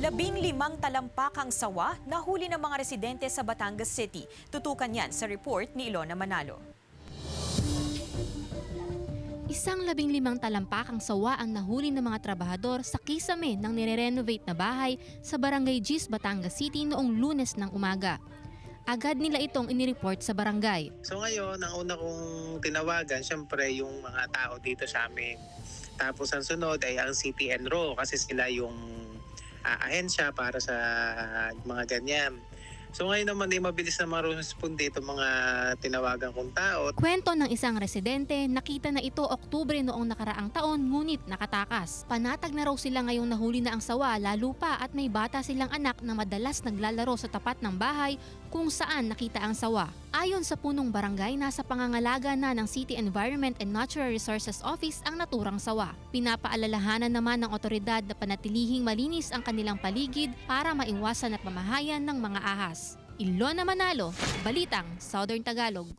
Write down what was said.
15 talampakang sawa nahuli ng mga residente sa Batangas City. Tutukan yan sa report ni Ilona Manalo. Isang 15 talampakang sawa ang nahuli ng mga trabahador sa kisame ng nire-renovate na bahay sa Barangay Gis, Batangas City noong Lunes ng umaga. Agad nila itong inireport sa barangay. So ngayon, ang una kong tinawagan, syempre yung mga tao dito sa amin. Tapos ang sunod ay ang CTNRO kasi sila yung ahensya para sa mga ganyan. So ngayon naman ay mabilis na ma-responde itong mga tinawagan kong tao. Kwento ng isang residente, nakita na ito Oktubre noong nakaraang taon ngunit nakatakas. Panatag na raw sila ngayong nahuli na ang sawa lalo pa at may bata silang anak na madalas naglalaro sa tapat ng bahay kung saan nakita ang sawa. Ayon sa punong barangay, nasa pangangalaga na ng City Environment and Natural Resources Office ang naturang sawa. Pinapaalalahanan naman ng otoridad na panatilihing malinis ang kanilang paligid para maiwasan na pamahayan ng mga ahas. Ilona Manalo, Balitang Southern Tagalog.